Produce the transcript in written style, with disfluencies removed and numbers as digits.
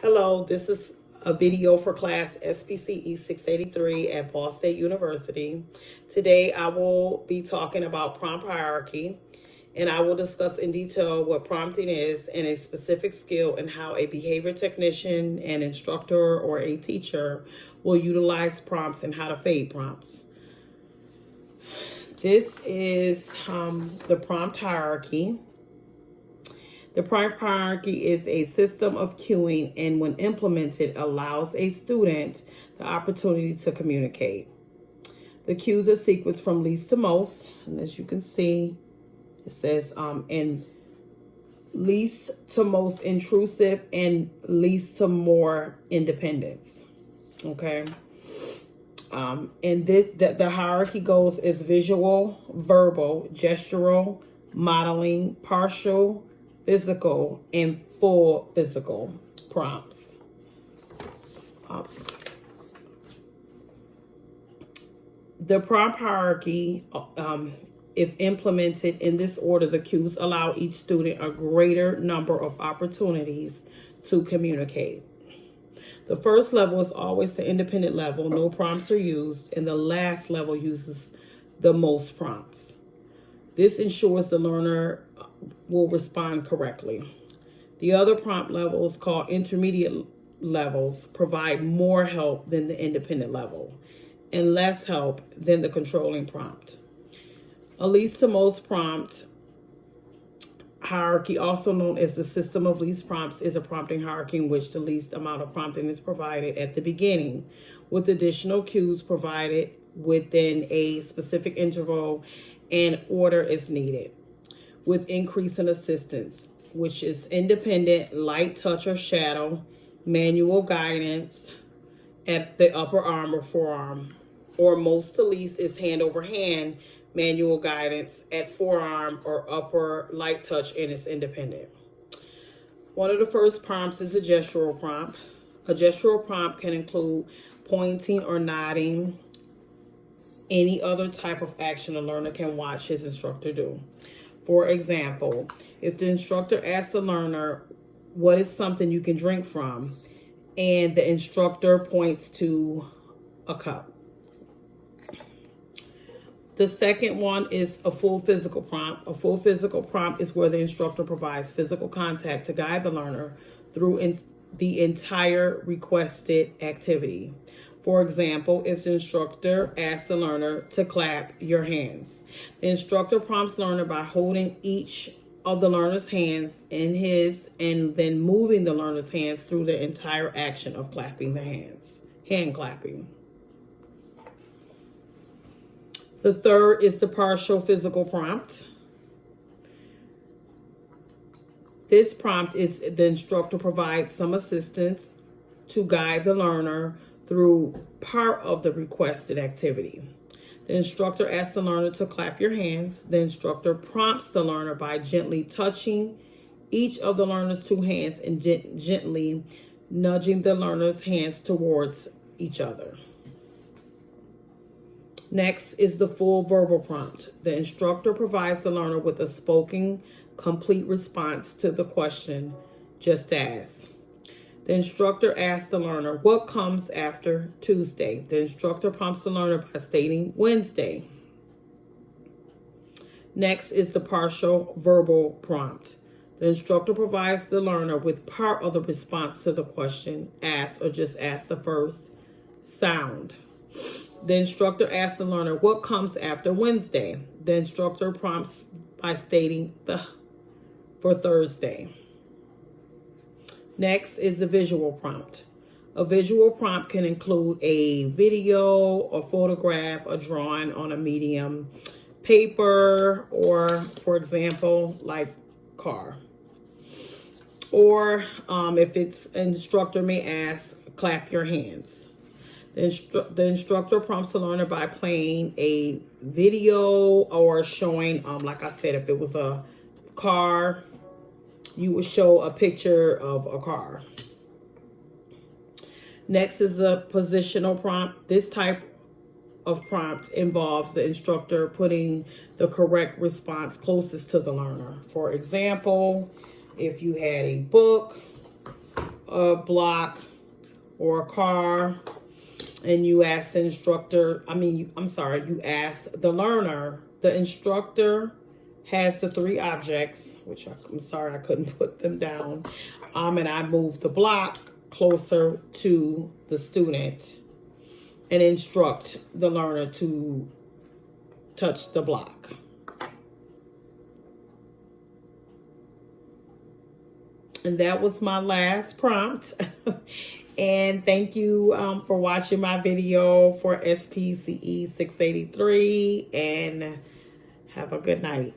Hello, this is a video for class SPCE 683 at Ball State University. Today I will be talking about prompt hierarchy, and I will discuss in detail what prompting is and a specific skill and how a behavior technician, an instructor, or a teacher will utilize prompts and how to fade prompts. This is the prompt hierarchy. The prompt hierarchy is a system of cueing, and when implemented, allows a student the opportunity to communicate. The cues are sequenced from least to most, and as you can see, it says in least to most intrusive and least to more independence. Okay. And the hierarchy goes is visual, verbal, gestural, modeling, partial, physical, and full physical prompts. The prompt hierarchy, if implemented in this order, the cues allow each student a greater number of opportunities to communicate. The first level is always the independent level. No prompts are used, and the last level uses the most prompts. This ensures the learner will respond correctly. The other prompt levels, called intermediate levels, provide more help than the independent level and less help than the controlling prompt. A least to most prompt hierarchy, also known as the system of least prompts, is a prompting hierarchy in which the least amount of prompting is provided at the beginning, with additional cues provided within a specific interval and order is needed, with increase in assistance, which is independent, light touch or shadow, manual guidance at the upper arm or forearm, or most to least is hand over hand, manual guidance at forearm or upper light touch, and it's independent. One of the first prompts is a gestural prompt. A gestural prompt can include pointing or nodding, any other type of action a learner can watch his instructor do. For example, if the instructor asks the learner, what is something you can drink from? And the instructor points to a cup. The second one is a full physical prompt. A full physical prompt is where the instructor provides physical contact to guide the learner through the entire requested activity. For example, if the instructor asks the learner to clap your hands, the instructor prompts the learner by holding each of the learner's hands in his and then moving the learner's hands through the entire action of clapping the hands, hand clapping. The third is the partial physical prompt. This prompt is the instructor provides some assistance to guide the learner through part of the requested activity. The instructor asks the learner to clap your hands. The instructor prompts the learner by gently touching each of the learner's two hands and gently nudging the learner's hands towards each other. Next is the full verbal prompt. The instructor provides the learner with a spoken, complete response to the question, just as. The instructor asks the learner, what comes after Tuesday? The instructor prompts the learner by stating Wednesday. Next is the partial verbal prompt. The instructor provides the learner with part of the response to the question, asked or just asked the first sound. The instructor asks the learner, what comes after Wednesday? The instructor prompts by stating the for Thursday. Next is the visual prompt. A visual prompt can include a video, a photograph, a drawing on a medium paper, or, for example, like car. Or if it's an instructor may ask, clap your hands. The instructor prompts the learner by playing a video or showing, like I said, if it was a car, you would show a picture of a car. Next is a positional prompt. This type of prompt involves the instructor putting the correct response closest to the learner. For example, if you had a book a block or a car, and you ask the instructor, you ask the learner. The instructor has the 3 objects, which I'm sorry I couldn't put them down. And I move the block closer to the student and instruct the learner to touch the block. And that was my last prompt. And thank you for watching my video for SPCE 683, and have a good night.